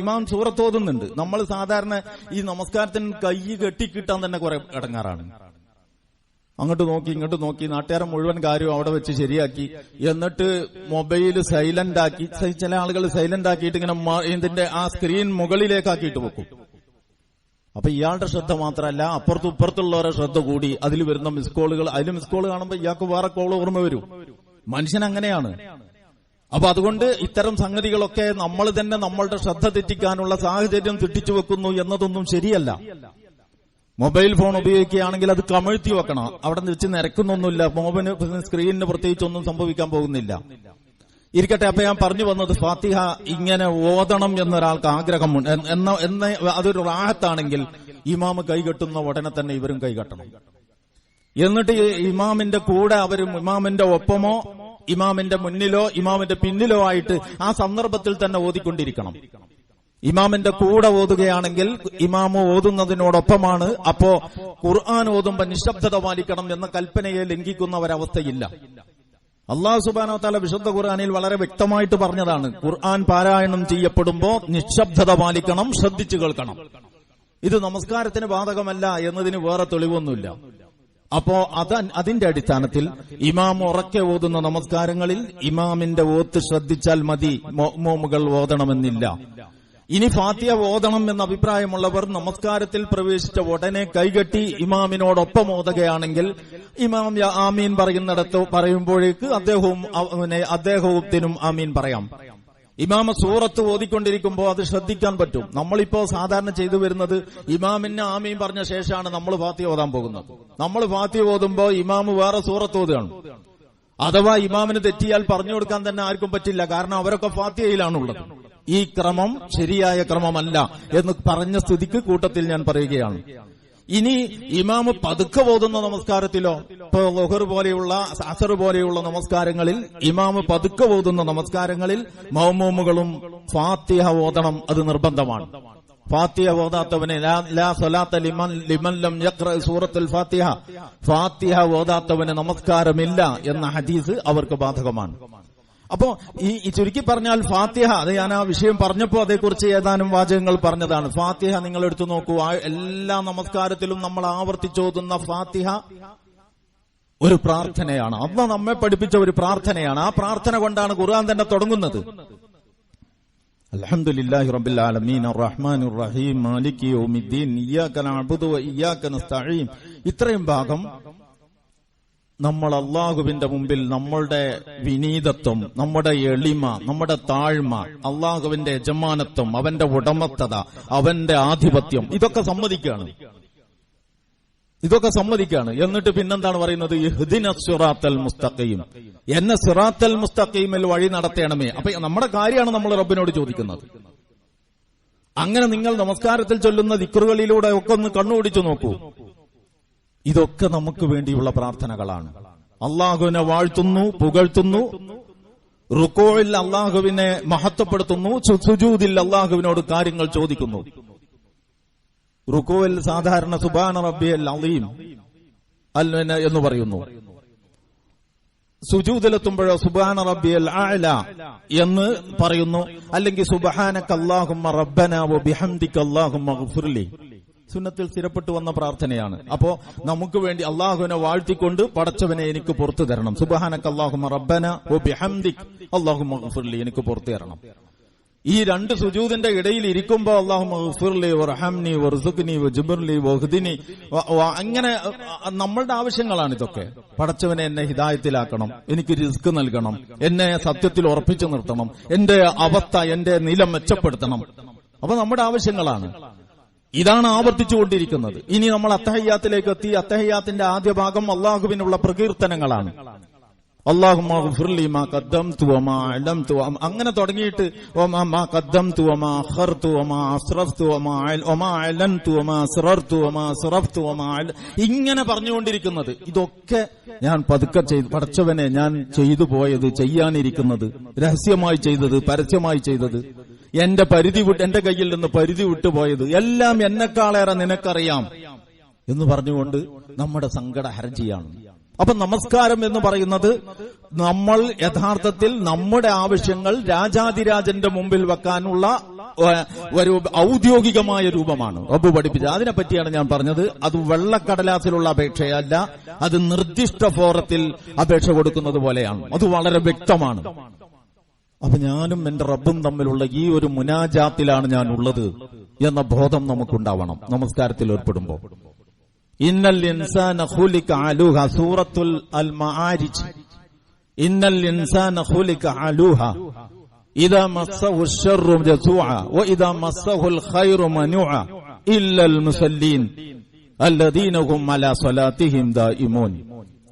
ഇമാം സൂറത്ത് ഓതുന്നുണ്ട്. നമ്മൾ സാധാരണ ഈ നമസ്കാരത്തിന് കൈ കെട്ടിക്കിട്ടാൻ തന്നെ കുറെ ഇടങ്ങാറാണ്. അങ്ങോട്ട് നോക്കി ഇങ്ങോട്ട് നോക്കി നാട്ടുകാരെ മുഴുവൻ കാര്യവും അവിടെ വെച്ച് ശരിയാക്കി, എന്നിട്ട് മൊബൈൽ സൈലന്റ് ആക്കി. ചില ആളുകൾ സൈലന്റ് ആക്കിയിട്ട് ഇങ്ങനെ ഇതിന്റെ ആ സ്ക്രീൻ മുകളിലേക്കാക്കിയിട്ട് വെക്കും. അപ്പൊ ഇയാളുടെ ശ്രദ്ധ മാത്രമല്ല, അപ്പുറത്തും ഇപ്പുറത്തുള്ളവരുടെ ശ്രദ്ധ കൂടി അതിൽ വരുന്ന മിസ് കോളുകൾ, അതിൽ മിസ് കോൾ കാണുമ്പോൾ ഇയാൾക്ക് വേറെ കോൾ ഓർമ്മ വരും. മനുഷ്യൻ അങ്ങനെയാണ്. അപ്പൊ അതുകൊണ്ട് ഇത്തരം സംഗതികളൊക്കെ നമ്മൾ തന്നെ നമ്മളുടെ ശ്രദ്ധ തെറ്റിക്കാനുള്ള സാഹചര്യം തെറ്റിച്ചു വെക്കുന്നു എന്നതൊന്നും ശരിയല്ല. മൊബൈൽ ഫോൺ ഉപയോഗിക്കുകയാണെങ്കിൽ അത് കമഴ്ത്തി വെക്കണം. അവിടെ വെച്ച് നിരക്കുന്നൊന്നുമില്ല. സ്ക്രീനിന് പ്രത്യേകിച്ചൊന്നും സംഭവിക്കാൻ പോകുന്നില്ല. ഇരിക്കട്ടെ. അപ്പൊ ഞാൻ പറഞ്ഞു വന്നത്, ഫാത്തിഹ ഇങ്ങനെ ഓതണം എന്നൊരാൾക്ക് ആഗ്രഹമുണ്ട് എന്ന അതൊരു റാഹത്താണെങ്കിൽ ഇമാമ് കൈകെട്ടുന്ന ഉടനെ തന്നെ ഇവരും കൈകെട്ടണം. എന്നിട്ട് ഇമാമിന്റെ കൂടെ അവരും ഇമാമിന്റെ ഒപ്പമോ ഇമാമിന്റെ മുന്നിലോ ഇമാമിന്റെ പിന്നിലോ ആയിട്ട് ആ സന്ദർഭത്തിൽ തന്നെ ഓതിക്കൊണ്ടിരിക്കണം. ഇമാമിന്റെ കൂടെ ഓതുകയാണെങ്കിൽ ഇമാമ് ഓതുന്നതിനോടൊപ്പമാണ്. അപ്പോ ഖുർആൻ ഓതുമ്പോ നിശബ്ദത പാലിക്കണം എന്ന കൽപ്പനയെ ലംഘിക്കുന്ന ഒരവസ്ഥയില്ല. അല്ലാഹു സുബ്ഹാനഹു വ തആല വിശുദ്ധ ഖുർആനിൽ വളരെ വ്യക്തമായിട്ട് പറഞ്ഞതാണ്, ഖുർആൻ പാരായണം ചെയ്യപ്പെടുമ്പോ നിശബ്ദത പാലിക്കണം, ശ്രദ്ധിച്ചു കേൾക്കണം. ഇത് നമസ്കാരത്തിന് ബാധകമല്ല എന്നതിന് വേറെ തെളിവൊന്നുമില്ല. അപ്പോ അതിന്റെ അടിസ്ഥാനത്തിൽ ഇമാം ഉറക്കെ ഓതുന്ന നമസ്കാരങ്ങളിൽ ഇമാമിന്റെ ഓത്ത് ശ്രദ്ധിച്ചാൽ മതി, മഅ്മൂമുകൾ ഓതണമെന്നില്ല. ഇനി ഫാത്തിഹ ഓതണം എന്ന അഭിപ്രായമുള്ളവർ നമസ്കാരത്തിൽ പ്രവേശിച്ച ഉടനെ കൈകെട്ടി ഇമാമിനോടൊപ്പം ഓതുകയാണെങ്കിൽ ഇമാം ആമീൻ പറയുമ്പോഴേക്ക് അദ്ദേഹത്തിനും ആമീൻ പറയാം. ഇമാമ സൂറത്ത് ഓതിക്കൊണ്ടിരിക്കുമ്പോൾ അത് ശ്രദ്ധിക്കാൻ പറ്റും. നമ്മളിപ്പോ സാധാരണ ചെയ്തു വരുന്നത്, ഇമാമിന് ആമീൻ പറഞ്ഞ ശേഷമാണ് നമ്മൾ ഫാത്തിഹ ഓതാൻ പോകുന്നത്. നമ്മൾ ഫാത്തിഹ ഓതുമ്പോ ഇമാമ് വേറെ സൂറത്ത് ഓതുകയാണ്. അഥവാ ഇമാമിന് തെറ്റിയാൽ പറഞ്ഞു കൊടുക്കാൻ തന്നെ ആർക്കും പറ്റില്ല. കാരണം അവരൊക്കെ ഫാത്തിഹയിലാണുള്ളത്. ഈ ക്രമം ശരിയായ ക്രമമല്ല എന്ന് പറഞ്ഞ സ്ഥിതിക്ക് കൂട്ടത്തിൽ ഞാൻ പറയുകയാണ്. ഇനി ഇമാമ് പതുക്കെ ഓതുന്ന നമസ്കാരത്തിലോ, ഇപ്പൊ ളുഹർ പോലെയുള്ള അസർ പോലെയുള്ള നമസ്കാരങ്ങളിൽ ഇമാമ് പതുക്കെ ഓതുന്ന നമസ്കാരങ്ങളിൽ മഅ്മൂമുകളും ഫാത്തിഹ ഓതണം. അത് നിർബന്ധമാണ്. ഫാത്തിഹ ഓതാത്തവന് ലാ സ്വലാത്ത ലിമൻ ലം യഖ്റഅ സൂറത്തുൽ ഫാത്തിഹ, ഫാത്തിഹ ഓതാത്തവന് നമസ്കാരമില്ല എന്ന ഹദീസ് അവർക്ക് ബാധകമാണ്. അപ്പോ ഈ ചുരുക്കി പറഞ്ഞാൽ ഫാത്തിഹ, അത് ഞാൻ ആ വിഷയം പറഞ്ഞപ്പോ അതേക്കുറിച്ച് ഏതാനും വാചകങ്ങൾ പറഞ്ഞതാണ്. ഫാത്തിഹ നിങ്ങൾ എടുത്തു നോക്കൂ. എല്ലാ നമസ്കാരത്തിലും നമ്മൾ ആവർത്തിച്ചോതുന്ന ഫാത്തിഹ ഒരു പ്രാർത്ഥനയാണ്. അള്ളാഹ് നമ്മെ പഠിപ്പിച്ച ഒരു പ്രാർത്ഥനയാണ്. ആ പ്രാർത്ഥന കൊണ്ടാണ് ഖുർആൻ തന്നെ തുടങ്ങുന്നത്. അൽഹംദുലില്ലാഹി റബ്ബിൽ ആലമീൻ അർറഹ്മാനിർ റഹീം മാലികി യൗമിദ്ദീൻ ഇയ്യാക നഅ്ബുദു വ ഇയ്യാക നസ്തഈൻ. ഇത്രയും ഭാഗം നമ്മൾ അള്ളാഹുവിന്റെ മുമ്പിൽ നമ്മളുടെ വിനീതത്വം, നമ്മുടെ എളിമ, നമ്മുടെ താഴ്മ, അള്ളാഹുവിന്റെ യജമാനത്വം, അവന്റെ ഉടമസ്ഥത, അവന്റെ ആധിപത്യം, ഇതൊക്കെ സമ്മതിക്കാണ്. എന്നിട്ട് പിന്നെന്താണ് പറയുന്നത്? ഇഹ്ദിനസ് സിറാത്തൽ മുസ്തഖീം, എന്നെ സിറാത്തൽ മുസ്തഖീമിൽ വഴി നടത്തണമേ. അപ്പൊ നമ്മുടെ കാര്യമാണ് നമ്മൾ റബ്ബിനോട് ചോദിക്കുന്നത്. അങ്ങനെ നിങ്ങൾ നമസ്കാരത്തിൽ ചൊല്ലുന്ന ദിക്റുകളിലൂടെ ഒക്കെ ഒന്ന് കണ്ണുപിടിച്ചു നോക്കൂ. ഇതൊക്കെ നമുക്ക് വേണ്ടിയുള്ള പ്രാർത്ഥനകളാണ്. അള്ളാഹുവിനെ വാഴ്ത്തുന്നു, പുകഴ്ത്തുന്നു, റുക്കോയിൽ അള്ളാഹുവിനെ മഹത്വപ്പെടുത്തുന്നു, സുജൂദിൽ അള്ളാഹുവിനോട് കാര്യങ്ങൾ ചോദിക്കുന്നു. റുക്കോയിൽ സാധാരണ സുബ്ഹാന റബ്ബിയൽ അളീം എന്ന് പറയുന്നു. സുജൂദിലെത്തുമ്പോഴോ സുബ്ഹാന റബ്ബിയൽ അഅല എന്ന് പറയുന്നു. അല്ലെങ്കിൽ സുബ്ഹാനക അല്ലാഹുമ്മ റബ്ബനാ വ ബിഹംദിക അല്ലാഹുമ്മ ഗ്ഫിർലി. സുന്നത്തിൽ സ്ഥിരപ്പെട്ടു വന്ന പ്രാർത്ഥനയാണ്. അപ്പോ നമുക്ക് വേണ്ടി അള്ളാഹുവിനെ വാഴ്ത്തിക്കൊണ്ട് പടച്ചവനെ എനിക്ക് പുറത്തു തരണം. സുബ്ഹാനക അല്ലാഹുമ്മ റബ്ബനാ വ ബിഹംദിക അല്ലാഹുമ്മ ഗ്ഫിർലി, എനിക്ക് പുറത്തു തരണം. ഈ രണ്ട് സുജൂദിന്റെ ഇടയിൽ ഇരിക്കുമ്പോ അല്ലാഹുമ്മ ഗ്ഫിർലി വർഹംനി വർസുഖ്നി വജ്ബർലി വഹ്ദിനി, അങ്ങനെ നമ്മളുടെ ആവശ്യങ്ങളാണ് ഇതൊക്കെ. പടച്ചവനെ എന്നെ ഹിദായത്തിലാക്കണം, എനിക്ക് റിസ്ക് നൽകണം, എന്നെ സത്യത്തിൽ ഉറപ്പിച്ചു നിർത്തണം, എന്റെ അവസ്ഥ, എന്റെ നില മെച്ചപ്പെടുത്തണം. അപ്പൊ നമ്മുടെ ആവശ്യങ്ങളാണ്. ഇതാണ് ആവർത്തിച്ചുകൊണ്ടിരിക്കുന്നത്. ഇനി നമ്മൾ അത്തഹയ്യാത്തിലേക്ക് എത്തി. അത്തഹയ്യാത്തിന്റെ ആദ്യ ഭാഗം അള്ളാഹുവിനുള്ള പ്രകീർത്തനങ്ങളാണ്. അല്ലാഹുമ്മ ഗ്ഫിർലി മാ ഖദ്ദംതു വമാ അലംതു, അങ്ങനെ തുടങ്ങിയിട്ട് മാ ഖദ്ദംതു വമാ അഖർതു വമാ അസ്റഫ്തു വമാ അലൻതു വമാ അസ്റർതു വമാ അസ്റഫ്തു വമാ, ഇങ്ങനെ പറഞ്ഞുകൊണ്ടിരിക്കുന്നത്. ഇതൊക്കെ ഞാൻ പതുക്കെ ചെയ്തു, പടച്ചവനെ ഞാൻ ചെയ്തു പോയത്, ചെയ്യാനിരിക്കുന്നത്, രഹസ്യമായി ചെയ്തത്, പരസ്യമായി ചെയ്തത്, എന്റെ എന്റെ കയ്യിൽ നിന്ന് പരിധി വിട്ടുപോയത് എല്ലാം എന്നെക്കാളേറെ നിനക്കറിയാം എന്ന് പറഞ്ഞുകൊണ്ട് നമ്മുടെ സങ്കട ഹർജിയാണ്. അപ്പൊ നമസ്കാരം എന്ന് പറയുന്നത് നമ്മൾ യഥാർത്ഥത്തിൽ നമ്മുടെ ആവശ്യങ്ങൾ രാജാതിരാജന്റെ മുമ്പിൽ വെക്കാനുള്ള ഒരു ഔദ്യോഗികമായ രൂപമാണ് റബ്ബ് പഠിപ്പിച്ചത്. അതിനെപ്പറ്റിയാണ് ഞാൻ പറഞ്ഞത്. അത് വെള്ളക്കടലാസിലുള്ള അപേക്ഷയല്ല, അത് നിർദ്ദിഷ്ട ഫോറത്തിൽ അപേക്ഷ കൊടുക്കുന്നത് പോലെയാണ്. അത് വളരെ വ്യക്തമാണ്. അപ്പൊ ഞാനും എന്റെ റബ്ബും തമ്മിലുള്ള ഈ ഒരു മുനാജാത്തിലാണ് ഞാൻ ഉള്ളത് എന്ന ബോധം നമുക്കുണ്ടാവണം നമസ്കാരത്തിൽ ഏർപ്പെടുമ്പോ. ഇന്നൽ ഇൻസാന ഖുലിക അലൂഹ, സൂറത്തുൽ അൽ മആരിജ്. ഇന്നൽ ഇൻസാന ഖുലിക അലൂഹ ഇദാ മസ്സഹു ശർറു ജസൂഅ വ ഇദാ മസ്സഹുൽ ഖൈറു മനുഅ ഇല്ലൽ മുസല്ലീൻ അല്ലദീന ഹും അലാ സ്വലാത്തിഹിം ദായിമൂൻ.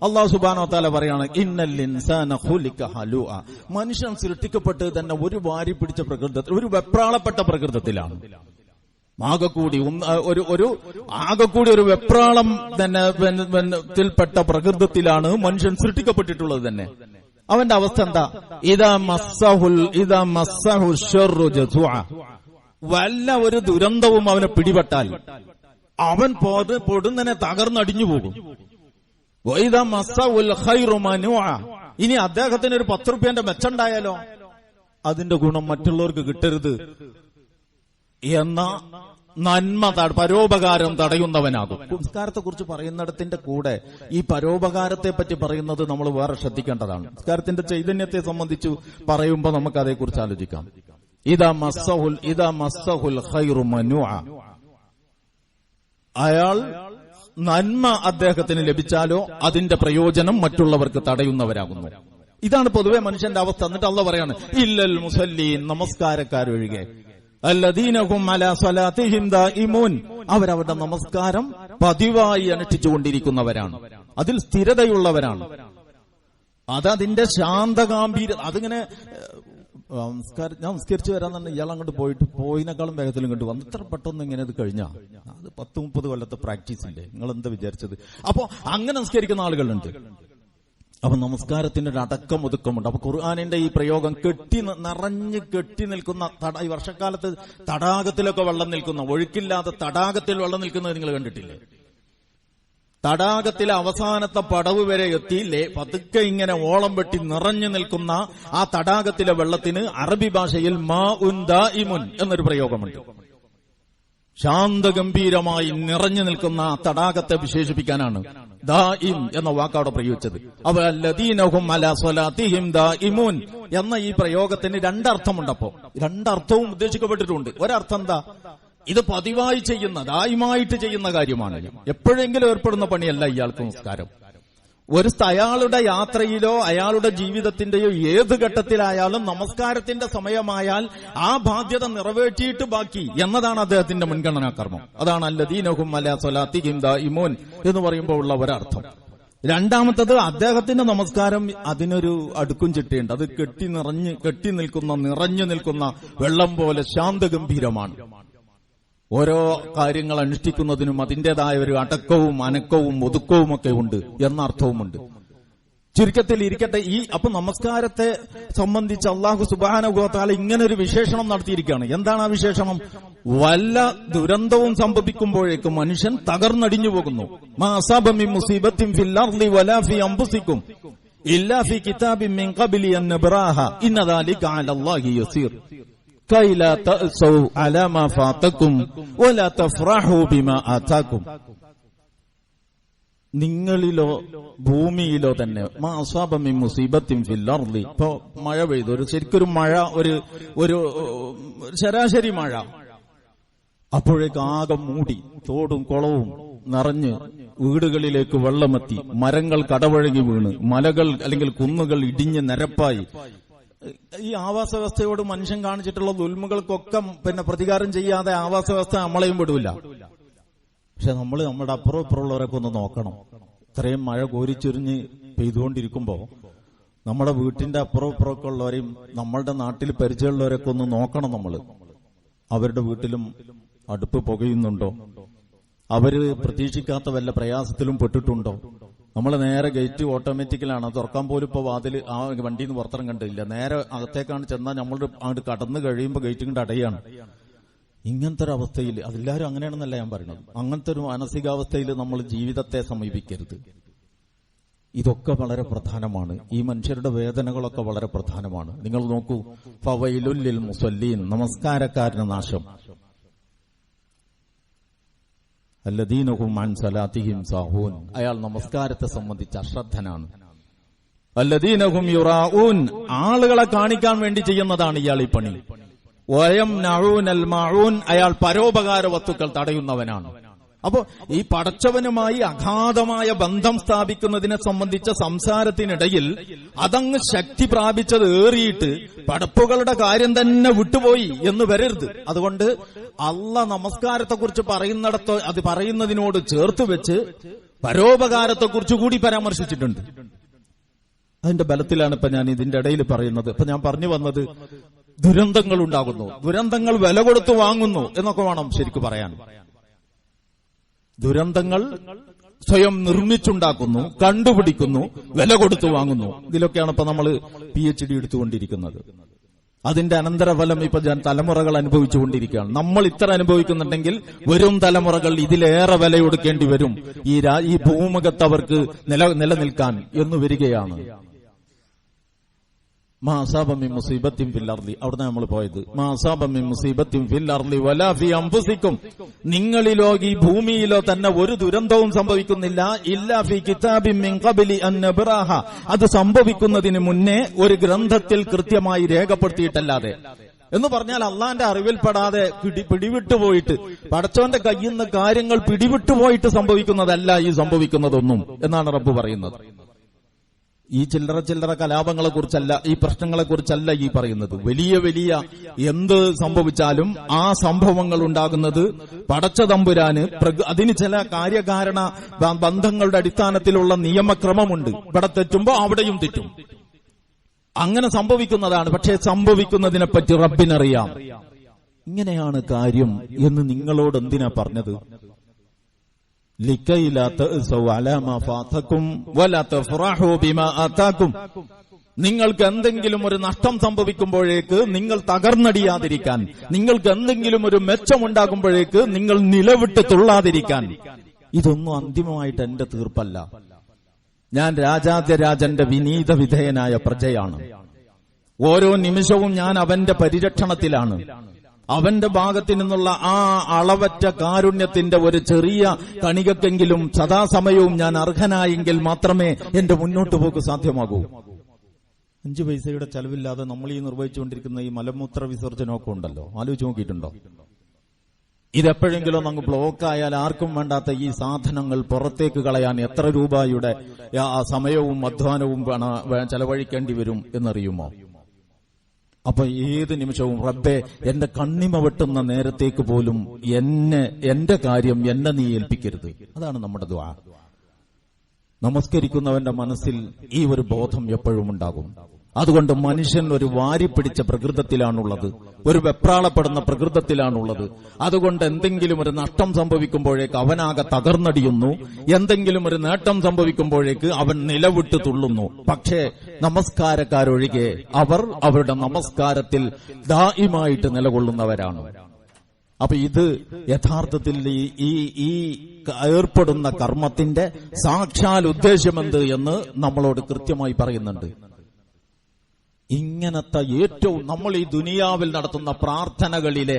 അല്ലാഹു സുബ്ഹാനഹു വ തആല പറയാണ്, ഇന്നൽ ഇൻസാന ഖുലിക ഹലൂഅ, മനുഷ്യൻ സൃഷ്ടിക്കപ്പെട്ടത് തന്നെ ഒരു വാരി പിടിച്ച പ്രകൃതത്തിൽ, ഒരു വെപ്രാളപ്പെട്ട പ്രകൃതത്തിലാണ്. ആകെക്കൂടി ഒരു വെപ്രാളം തന്നെ ത്തിൽപ്പെട്ട പ്രകൃതത്തിലാണ് മനുഷ്യൻ സൃഷ്ടിക്കപ്പെട്ടിട്ടുള്ളത് തന്നെ. അവന്റെ അവസ്ഥ എന്താ? ഇദാ മസ്സഹു ശർറു ജസൂഅ, വല്ല ഒരു ദുരന്തവും അവനെ പിടിപെട്ടാൽ അവൻ പൊടുന്നനെ തകർന്നടിഞ്ഞു പോകും. വഇദാ മസ്സഹുൽ ഖൈറു മനുഅ, ഇനി അദ്ദേഹത്തിന് ഒരു 10 രൂപയുടെ മെച്ചുണ്ടായാലോ അതിന്റെ ഗുണം മറ്റുള്ളവർക്ക് കിട്ടരുത് എന്ന നന്മ, പരോപകാരം തടയുന്നവനാകും. സംസ്കാരത്തെ കുറിച്ച് പറയുന്നിടത്തിന്റെ കൂടെ ഈ പരോപകാരത്തെ പറ്റി പറയുന്നത് നമ്മൾ വേറെ ശ്രദ്ധിക്കേണ്ടതാണ്. സംസ്കാരത്തിന്റെ ചൈതന്യത്തെ സംബന്ധിച്ചു പറയുമ്പോൾ നമുക്ക് അതേക്കുറിച്ച് ആലോചിക്കാം. ഇദാ മസ്സഹുൽ ഖൈറു മനുഅ, അയാൾ നന്മ അദ്ദേഹത്തിന് ലഭിച്ചാലോ അതിന്റെ പ്രയോജനം മറ്റുള്ളവർക്ക് തടയുന്നവരാകുന്നു. ഇതാണ് പൊതുവെ മനുഷ്യന്റെ അവസ്ഥ. എന്നിട്ട് അല്ലാഹു പറയാണ്, ഇല്ലൽ മുസല്ലീൻ, നമസ്കാരക്കാരൊഴികെ, അല്ലദീന ഹും അലാ സ്വലാത്തിഹിം ദായിമൂൻ, അവരവരുടെ നമസ്കാരം പതിവായി അനുഷ്ഠിച്ചുകൊണ്ടിരിക്കുന്നവരാണ്, അതിൽ സ്ഥിരതയുള്ളവരാണ്. അതതിന്റെ ശാന്തഗാംഭീര്യം. അതിങ്ങനെ ഞാൻ നമസ്കരിച്ചു വരാൻ തന്നെ ഇയാൾ അങ്ങോട്ട് പോയിനേക്കാളും വേഗത്തിലും ഇങ്ങോട്ട് വന്നു. ഇത്ര പെട്ടെന്ന് ഇങ്ങനെ ഇത് കഴിഞ്ഞാ അത് 10-30 കൊല്ലത്തെ പ്രാക്ടീസ് ഇല്ലേ? നിങ്ങൾ എന്താ വിചാരിച്ചത്? അപ്പോ അങ്ങനെ നമസ്കരിക്കുന്ന ആളുകളുണ്ട്. അപ്പൊ നമസ്കാരത്തിന്റെ ഒരു അടക്കം ഒതുക്കമുണ്ട്. അപ്പൊ ഖുർആനിന്റെ ഈ പ്രയോഗം നിറഞ്ഞ് കെട്ടി നിൽക്കുന്ന ഈ വർഷക്കാലത്ത് തടാകത്തിലൊക്കെ വെള്ളം നിൽക്കുന്ന, ഒഴുക്കില്ലാതെ തടാകത്തിൽ വെള്ളം നിൽക്കുന്നത് നിങ്ങൾ കണ്ടിട്ടില്ലേ? തടാകത്തിലെ അവസാനത്തെ പടവ് വരെ എത്തിയില്ലേ, പതുക്കെ ഇങ്ങനെ ഓളം വെട്ടി നിറഞ്ഞു നിൽക്കുന്ന ആ തടാകത്തിലെ വെള്ളത്തിന് അറബി ഭാഷയിൽ മാഉൻ ദായിമുൻ എന്നൊരു പ്രയോഗമുണ്ട്. ശാന്തഗംഭീരമായി നിറഞ്ഞു നിൽക്കുന്ന ആ തടാകത്തെ വിശേഷിപ്പിക്കാനാണ് ദായിം എന്ന വാക്കവിടെ പ്രയോഗിച്ചത്. അവല്ലദീനഹും അലാ സ്വലാത്തിഹിം ദായിമൂൻ എന്ന ഈ പ്രയോഗത്തിന് രണ്ടർത്ഥമുണ്ടപ്പോ. രണ്ടർത്ഥവും ഉദ്ദേശിക്കപ്പെട്ടിട്ടുണ്ട്. ഒരർത്ഥം എന്താ? ഇത് പതിവായി ചെയ്യുന്ന, ദായിമായിട്ട് ചെയ്യുന്ന കാര്യമാണ്. എപ്പോഴെങ്കിലും ഏർപ്പെടുന്ന പണിയല്ല ഇയാൾക്ക് നമസ്കാരം. അയാളുടെ യാത്രയിലോ അയാളുടെ ജീവിതത്തിന്റെയോ ഏത് ഘട്ടത്തിലായാലും നമസ്കാരത്തിന്റെ സമയമായാൽ ആ ബാധ്യത നിറവേറ്റിയിട്ട് ബാക്കി എന്നതാണ് അദ്ദേഹത്തിന്റെ മുൻഗണനാ കർമ്മം. അതാണ് അല്ലദീനഹും അലാ സ്വലാത്തിഹിം ദായിമൂൻ എന്ന് പറയുമ്പോൾ ഉള്ള ഒരർത്ഥം. രണ്ടാമത്തത്, അദ്ദേഹത്തിന്റെ നമസ്കാരം അതിനൊരു അടുക്കും ചിട്ടയുണ്ട്. അത് നിറഞ്ഞു നിൽക്കുന്ന വെള്ളം പോലെ ശാന്തഗംഭീരമാണ്. ഓരോ കാര്യങ്ങൾ അനുഷ്ഠിക്കുന്നതിനും അതിന്റേതായ ഒരു അടക്കവും അനക്കവും ഒതുക്കവും ഒക്കെ ഉണ്ട് എന്ന അർത്ഥവുമുണ്ട്. ചുരുക്കത്തിൽ ഇരിക്കട്ടെ, അപ്പൊ നമസ്കാരത്തെ സംബന്ധിച്ച് അല്ലാഹു സുബ്ഹാനഹു വ തആല ഇങ്ങനെ ഒരു വിശേഷണം നടത്തിയിരിക്കുകയാണ്. എന്താണ് ആ വിശേഷണം? വല്ല ദുരന്തവും സംഭവിക്കുമ്പോഴേക്കും മനുഷ്യൻ തകർന്നടിഞ്ഞു പോകുന്നു. മാ അസാബ മിൻ മുസീബത്തിൻ ഫിൽ അർളി വലാ ഫി അൻഫുസികും ഇല്ലാ ഫി കിതാബിൻ മിൻ ഖബ്ലി അൻ നബ്റാഹ ഇന്ന ദാലിക അലല്ലാഹി യസീർ കൈല തഅസൗ അലാ മാ ഫാതകും വലാ തഫ്റഹു ബിമാ ആതാകും. നിങ്ങളിലോ ഭൂമിയിലോ തന്നെ മാ അസാബ മിൻ മുസീബത്തിൻ ഫിൽ അർളി. ഇപ്പോ മഴ പെയ്തു, ശരിക്കൊരു മഴ, ഒരു ശരാശരി മഴ. അപ്പോഴേക്ക് ആകെ മൂടി, തോടും കുളവും നിറഞ്ഞ് വീടുകളിലേക്ക് വെള്ളമെത്തി, മരങ്ങൾ കടവഴകി വീണ്, മലകൾ അല്ലെങ്കിൽ കുന്നുകൾ ഇടിഞ്ഞ് നിരപ്പായി. ഈ ആവാസ വ്യവസ്ഥയോട് മനുഷ്യൻ കാണിച്ചിട്ടുള്ള ദുൽമുകൾക്കൊക്കെ പ്രതികാരം ചെയ്യാതെ ആവാസ വ്യവസ്ഥ നമ്മളെയും വിടൂല. പക്ഷെ നമ്മൾ നമ്മുടെ അപ്പുറം ഇപ്പുറമുള്ളവരൊക്കെ ഒന്ന് നോക്കണം. ഇത്രയും മഴ കോരിച്ചൊരിഞ്ഞ് പെയ്തുകൊണ്ടിരിക്കുമ്പോ നമ്മുടെ വീട്ടിന്റെ അപ്പുറം ഇപ്പുറമൊക്കെ ഉള്ളവരെയും നമ്മളുടെ നാട്ടിൽ പരിചയമുള്ളവരൊക്കെ ഒന്ന് നോക്കണം. നമ്മൾ അവരുടെ വീട്ടിലും അടുപ്പ് പുകയുന്നുണ്ടോ? അവര് പ്രതീക്ഷിക്കാത്ത വല്ല പ്രയാസത്തിലും പെട്ടിട്ടുണ്ടോ? നമ്മൾ നേരെ ഗേറ്റ് ഓട്ടോമാറ്റിക്കലാണ്, തുറക്കാൻ പോലും ഇപ്പൊ വാതിൽ ആ വണ്ടിയിൽ നിന്ന് പുറത്തിറങ്ങണ്ടില്ല. നേരെ അകത്തേക്കാണ് ചെന്നാൽ നമ്മൾ അങ്ങോട്ട് കടന്നു കഴിയുമ്പോൾ ഗേറ്റ് കൊണ്ട് അടയാണ്. ഇങ്ങനത്തെ ഒരു അവസ്ഥയിൽ, അതെല്ലാവരും അങ്ങനെയാണെന്നല്ല ഞാൻ പറയുന്നത്, അങ്ങനത്തെ ഒരു മാനസികാവസ്ഥയിൽ നമ്മൾ ജീവിതത്തെ സമീപിക്കരുത്. ഇതൊക്കെ വളരെ പ്രധാനമാണ്. ഈ മനുഷ്യരുടെ വേദനകളൊക്കെ വളരെ പ്രധാനമാണ്. നിങ്ങൾ നോക്കൂ, ഫവൈലുൽ ലിൽ മുസല്ലീൻ, നമസ്കാരക്കാരന് നാശം. അല്ലദീനഹും അൻ സലാത്തിഹിം സാഹൂൻ, അയാൾ നമസ്കാരത്തെ സംബന്ധിച്ച് അശ്രദ്ധനാണ്. അല്ലദീനഹും യുറാഊൻ, ആളുകളെ കാണിക്കാൻ വേണ്ടി ചെയ്യുന്നതാണ് ഇയാൾ ഈ പണി. വയംനഊനൽ മഊൻ, അയാൾ പരോപകാര വസ്തുക്കൾ തടയുന്നവനാണ്. അപ്പോ ഈ പടച്ചവനുമായി അഗാധമായ ബന്ധം സ്ഥാപിക്കുന്നതിനെ സംബന്ധിച്ച സംസാരത്തിനിടയിൽ അതങ്ങ് ശക്തി പ്രാപിച്ചത് ഏറിയിട്ട് പടപ്പുകളുടെ കാര്യം തന്നെ വിട്ടുപോയി എന്ന് വരരുത്. അതുകൊണ്ട് അള്ളാഹ് നമസ്കാരത്തെക്കുറിച്ച് പറയുന്നിടത്തോ അത് പറയുന്നതിനോട് ചേർത്ത് വെച്ച് പരോപകാരത്തെക്കുറിച്ച് കൂടി പരാമർശിച്ചിട്ടുണ്ട്. അതിന്റെ ബലത്തിലാണ് ഇപ്പൊ ഞാൻ ഇതിന്റെ ഇടയിൽ പറയുന്നത്. ഇപ്പൊ ഞാൻ പറഞ്ഞു വന്നത്, ദുരന്തങ്ങൾ ഉണ്ടാകുന്നു, ദുരന്തങ്ങൾ വില കൊടുത്ത് വാങ്ങുന്നു എന്നൊക്കെ വേണം ശരിക്കും പറയാൻ. ദുരന്തങ്ങൾ സ്വയം നിർമ്മിച്ചുണ്ടാക്കുന്നു, കണ്ടുപിടിക്കുന്നു, വില കൊടുത്തു വാങ്ങുന്നു. ഇതിലൊക്കെയാണ് ഇപ്പൊ നമ്മൾ PhD എടുത്തുകൊണ്ടിരിക്കുന്നത്. അതിന്റെ അനന്തരഫലം ഇപ്പൊ തലമുറകൾ അനുഭവിച്ചുകൊണ്ടിരിക്കുകയാണ്. നമ്മൾ ഇത്ര അനുഭവിക്കുന്നുണ്ടെങ്കിൽ വരും തലമുറകൾ ഇതിലേറെ വില കൊടുക്കേണ്ടി വരും ഈ ഭൂമുഖത്ത് അവർക്ക് നിലനിൽക്കാൻ എന്ന് വരികയാണ്. മാ അസാബ മിൻ മുസീബത്തിൻ ഫിൽ അർളി, അവിടുന്ന് നമ്മൾ പോയത്. മാ അസാബ മിൻ മുസീബത്തിൻ ഫിൽ അർളി വലാ ഫി അൻഫുസികും, നിങ്ങളിലോ ഈ ഭൂമിയിലോ തന്നെ ഒരു ദുരന്തവും സംഭവിക്കുന്നില്ല. ഇല്ലാ ഫി കിതാബിൻ മിൻ ഖബ്ലി അൻ നബ്റാഹ, അത് സംഭവിക്കുന്നതിന് മുന്നേ ഒരു ഗ്രന്ഥത്തിൽ കൃത്യമായി രേഖപ്പെടുത്തിയിട്ടല്ലാതെ. എന്ന് പറഞ്ഞാൽ അള്ളാന്റെ അറിവിൽപ്പെടാതെ പിടിവിട്ടുപോയിട്ട്, പടച്ചവന്റെ കയ്യിൽ നിന്ന് കാര്യങ്ങൾ പിടിവിട്ടുപോയിട്ട് സംഭവിക്കുന്നതല്ല ഈ സംഭവിക്കുന്നതൊന്നും എന്നാണ് റബ്ബ് പറയുന്നത്. ഈ ചില്ലറ കലാപങ്ങളെ കുറിച്ചല്ല, ഈ പ്രശ്നങ്ങളെ കുറിച്ചല്ല ഈ പറയുന്നത്. വലിയ വലിയ എന്ത് സംഭവിച്ചാലും ആ സംഭവങ്ങൾ ഉണ്ടാകുന്നത് പടച്ച തമ്പുരാന് അതിന് ചില കാര്യകാരണ ബന്ധങ്ങളുടെ അടിസ്ഥാനത്തിലുള്ള നിയമക്രമമുണ്ട്. ഇവിടെ തെറ്റുമ്പോ അവിടെയും തെറ്റും, അങ്ങനെ സംഭവിക്കുന്നതാണ്. പക്ഷേ സംഭവിക്കുന്നതിനെപ്പറ്റി റബ്ബിനറിയാം. ഇങ്ങനെയാണ് കാര്യം എന്ന് നിങ്ങളോട് എന്തിനാ പറഞ്ഞത്? ലിക്കൈ ലാ തഅസൗ അലാ മാ ഫാതകും വലാ തഫ്റഹു ബിമാ ആതാകും, നിങ്ങൾക്ക് എന്തെങ്കിലും ഒരു നഷ്ടം സംഭവിക്കുമ്പോഴേക്ക് നിങ്ങൾ തകർന്നടിയാതിരിക്കാൻ, നിങ്ങൾക്ക് എന്തെങ്കിലും ഒരു മെച്ചമുണ്ടാകുമ്പോഴേക്ക് നിങ്ങൾ നിലവിട്ട് തുള്ളാതിരിക്കാൻ. ഇതൊന്നും അന്തിമമായിട്ട് എന്റെ തീർപ്പല്ല. ഞാൻ രാജാദ്യരാജന്റെ വിനീത വിധേയനായ പ്രജയാണ്. ഓരോ നിമിഷവും ഞാൻ അവന്റെ പരിരക്ഷണത്തിലാണ്. അവന്റെ ഭാഗത്തു നിന്നുള്ള ആ അളവറ്റ കാരുണ്യത്തിന്റെ ഒരു ചെറിയ കണികക്കെങ്കിലും സദാസമയവും ഞാൻ അർഹനായെങ്കിൽ മാത്രമേ എന്റെ മുന്നോട്ട് പോക്ക് സാധ്യമാകൂ. 5 പൈസയുടെ ചെലവില്ലാതെ നമ്മൾ ഈ നിർവഹിച്ചുകൊണ്ടിരിക്കുന്ന ഈ മലമൂത്ര വിസർജനമൊക്കെ ഉണ്ടല്ലോ, ആലോചിച്ച് നോക്കിയിട്ടുണ്ടോ? ഇതെപ്പോഴെങ്കിലും അങ്ങ് ബ്ലോക്കായാൽ ആർക്കും വേണ്ടാത്ത ഈ സാധനങ്ങൾ പുറത്തേക്ക് കളയാൻ എത്ര രൂപയുടെ സമയവും അധ്വാനവും ചെലവഴിക്കേണ്ടി വരും എന്നറിയുമോ? അപ്പൊ ഏത് നിമിഷവും റബ്ബേ, എന്റെ കണ്ണിമ വെട്ടുന്ന നേരത്തേക്ക് പോലും എന്റെ കാര്യം എന്നെ നീ ഏൽപ്പിക്കരുത്. അതാണ് നമ്മുടെ ദുആ. നമസ്കരിക്കുന്നവന്റെ മനസ്സിൽ ഈ ഒരു ബോധം എപ്പോഴും ഉണ്ടാകും. അതുകൊണ്ട് മനുഷ്യൻ ഒരു വാരിപ്പിടിച്ച പ്രകൃതത്തിലാണുള്ളത്, ഒരു വെപ്രാളപ്പെടുന്ന പ്രകൃതത്തിലാണുള്ളത്. അതുകൊണ്ട് എന്തെങ്കിലും ഒരു നഷ്ടം സംഭവിക്കുമ്പോഴേക്ക് അവനാകെ തകർന്നടിയുന്നു, എന്തെങ്കിലും ഒരു നേട്ടം സംഭവിക്കുമ്പോഴേക്ക് അവൻ നിലവിട്ട് തുള്ളുന്നു. പക്ഷേ നമസ്കാരക്കാരൊഴികെ അവർ അവരുടെ നമസ്കാരത്തിൽ ദായിമായിട്ട് നിലകൊള്ളുന്നവരാണ്. അപ്പൊ ഇത് യഥാർത്ഥത്തിൽ ഈ ഏർപ്പെടുന്ന കർമ്മത്തിന്റെ സാക്ഷാൽ ഉദ്ദേശ്യമെന്ത് എന്ന് നമ്മളോട് കൃത്യമായി പറയുന്നുണ്ട്. ഇങ്ങനത്തെ ഏറ്റവും നമ്മൾ ഈ ദുനിയാവിൽ നടത്തുന്ന പ്രാർത്ഥനകളിലെ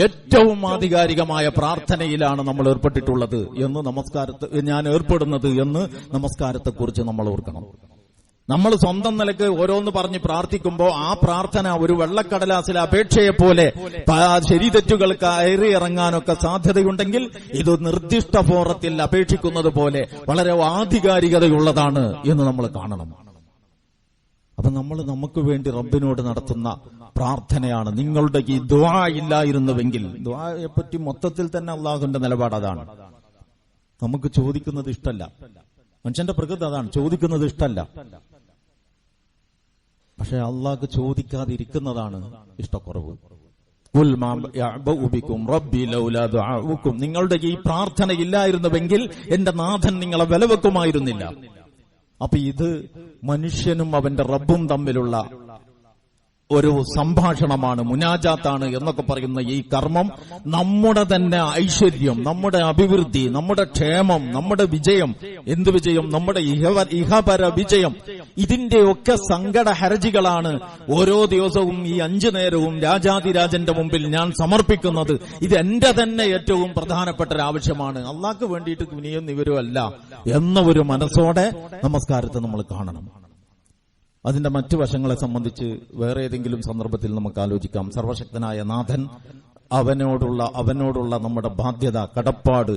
ഏറ്റവും ആധികാരികമായ പ്രാർത്ഥനയിലാണ് നമ്മൾ ഏർപ്പെട്ടിട്ടുള്ളത് എന്ന് ഞാൻ ഏർപ്പെടുന്നത് എന്ന് നമസ്കാരത്തെക്കുറിച്ച് നമ്മൾ ഓർക്കണം. നമ്മൾ സ്വന്തം നിലക്ക് ഓരോന്ന് പറഞ്ഞ് പ്രാർത്ഥിക്കുമ്പോൾ ആ പ്രാർത്ഥന ഒരു വെള്ളക്കടലാസിലെ അപേക്ഷയെ പോലെ ശരിതെറ്റുകൾ കയറി ഇറങ്ങാനൊക്കെ സാധ്യതയുണ്ടെങ്കിൽ ഇത് നിർദ്ദിഷ്ട ഫോറത്തിൽ അപേക്ഷിക്കുന്നത് പോലെ വളരെ ആധികാരികതയുള്ളതാണ് എന്ന് നമ്മൾ കാണണം. അപ്പൊ നമ്മൾ നമുക്ക് വേണ്ടി റബ്ബിനോട് നടത്തുന്ന പ്രാർത്ഥനയാണ്. നിങ്ങളുടെ ഈ ദുആ ഇല്ലായിരുന്നുവെങ്കിൽ, ദുആയെപ്പറ്റി മൊത്തത്തിൽ തന്നെ അള്ളാഹുവിന്റെ നിലപാട് അതാണ്. നമുക്ക് ചോദിക്കുന്നത് ഇഷ്ടമല്ല, മനുഷ്യന്റെ പ്രകൃതി അതാണ്, ചോദിക്കുന്നത് ഇഷ്ടമല്ല. പക്ഷെ അള്ളാഹ് ചോദിക്കാതിരിക്കുന്നതാണ് ഇഷ്ടക്കുറവ്. നിങ്ങളുടെ ഈ പ്രാർത്ഥന ഇല്ലായിരുന്നുവെങ്കിൽ എന്റെ നാഥൻ നിങ്ങളെ വിലവെക്കുമായിരുന്നില്ല. അപ്പൊ ഇത് മനുഷ്യനും അവന്റെ റബ്ബും തമ്മിലുള്ള ഒരു സംഭാഷണമാണ്, മുനാജാത്താണ് എന്നൊക്കെ പറയുന്ന ഈ കർമ്മം നമ്മുടെ തന്നെ ഐശ്വര്യം, നമ്മുടെ അഭിവൃദ്ധി, നമ്മുടെ ക്ഷേമം, നമ്മുടെ വിജയം, എന്ത് വിജയം, നമ്മുടെ ഇഹപര വിജയം, ഇതിന്റെയൊക്കെ സങ്കട ഹർജികളാണ് ഓരോ ദിവസവും ഈ 5 നേരവും രാജാതിരാജന്റെ മുമ്പിൽ ഞാൻ സമർപ്പിക്കുന്നത്. ഇത് എന്റെ തന്നെ ഏറ്റവും പ്രധാനപ്പെട്ട ഒരു ആവശ്യമാണ്. അള്ളാഹ്ക്ക് വേണ്ടിയിട്ട് ദുനിയയും നിവരും അല്ല എന്ന ഒരു മനസ്സോടെ നമസ്കാരത്തെ നമ്മൾ കാണണം. അതിന്റെ മറ്റു വശങ്ങളെ സംബന്ധിച്ച് വേറെ ഏതെങ്കിലും സന്ദർഭത്തിൽ നമുക്ക് ആലോചിക്കാം. സർവശക്തനായ നാഥൻ അവനോടുള്ള നമ്മുടെ ബാധ്യത, കടപ്പാട്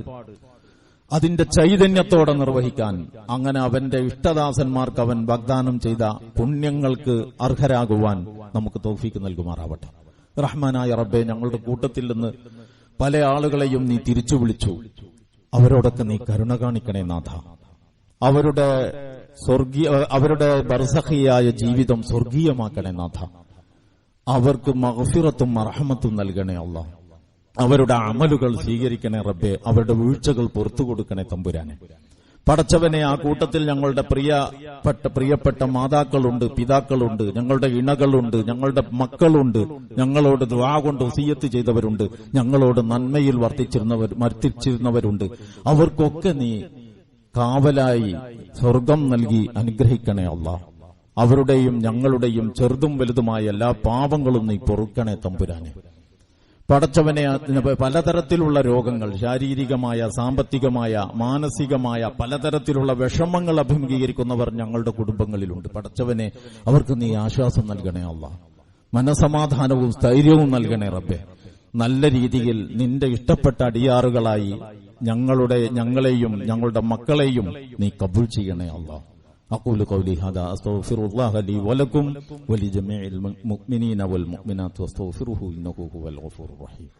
അതിന്റെ ചൈതന്യത്തോടെ നിർവഹിക്കാൻ, അങ്ങനെ അവന്റെ ഇഷ്ടദാസന്മാർക്ക് അവൻ വാഗ്ദാനം ചെയ്ത പുണ്യങ്ങൾക്ക് അർഹരാകുവാൻ നമുക്ക് തൗഫീക്ക് നൽകുമാറാവട്ടെ. റഹ്മാനായ റബ്ബേ, ഞങ്ങളുടെ കൂട്ടത്തിൽ നിന്ന് പല ആളുകളെയും നീ തിരിച്ചു വിളിച്ചു. അവരോടൊക്കെ നീ കരുണ കാണിക്കണേ നാഥ. അവരുടെ ബർസഖിയായ ജീവിതം സ്വർഗീയമാക്കണേ നാഥ. അവർക്ക് മഗ്ഫിറത്തും റഹ്മത്തും നൽകണേ അല്ലാഹ്. അവരുടെ അമലുകൾ സ്വീകരിക്കണേ റബ്ബേ. അവരുടെ വീഴ്ചകൾ പുറത്തു കൊടുക്കണേ തമ്പുരാനെ. പടച്ചവനെ, ആ കൂട്ടത്തിൽ ഞങ്ങളുടെ പ്രിയപ്പെട്ട മാതാക്കളുണ്ട്, പിതാക്കളുണ്ട്, ഞങ്ങളുടെ ഇണകളുണ്ട്, ഞങ്ങളുടെ മക്കളുണ്ട്, ഞങ്ങളോട് ദുആ കൊണ്ട് വസിയ്യത്ത് ചെയ്തവരുണ്ട്, ഞങ്ങളോട് നന്മയിൽ വർത്തിച്ചിരുന്നവരുണ്ട്. അവർക്കൊക്കെ നീ കാവലായി സ്വർഗം നൽകി അനുഗ്രഹിക്കണേ അല്ലാഹ്. അവരുടെയും ഞങ്ങളുടെയും ചെറുതും വലുതുമായ എല്ലാ പാപങ്ങളും നീ പൊറുക്കണേ തമ്പുരാനെ. പടച്ചവനെ, പലതരത്തിലുള്ള രോഗങ്ങൾ, ശാരീരികമായ, സാമ്പത്തികമായ, മാനസികമായ പലതരത്തിലുള്ള വിഷമങ്ങൾ അഭിമുഖീകരിക്കുന്നവർ ഞങ്ങളുടെ കുടുംബങ്ങളിലുണ്ട്. പടച്ചവനെ, അവർക്ക് നീ ആശ്വാസം നൽകണേ അല്ലാഹ്. മനസമാധാനവും സ്ഥൈര്യവും നൽകണേ റബ്ബേ. നല്ല രീതിയിൽ നിന്റെ ഇഷ്ടപ്പെട്ട അടിയാറുകളായി ഞങ്ങളെയും ഞങ്ങളുടെ മക്കളെയും നീ കബൂൽ ചെയ്യണേ അല്ലാഹ്. അഖൂലു ഖൗലി ഹാദാ അസ്തഗ്ഫിറുല്ലാഹ ലി വലക്കും വലിജമീഇൽ മുഅ്മിനീന വൽ മുഅ്മിനാത്ത് വസ്തഗ്ഫിറുഹു ഇന്നഹു ഹുവൽ ഗഫൂറുർ റഹീം.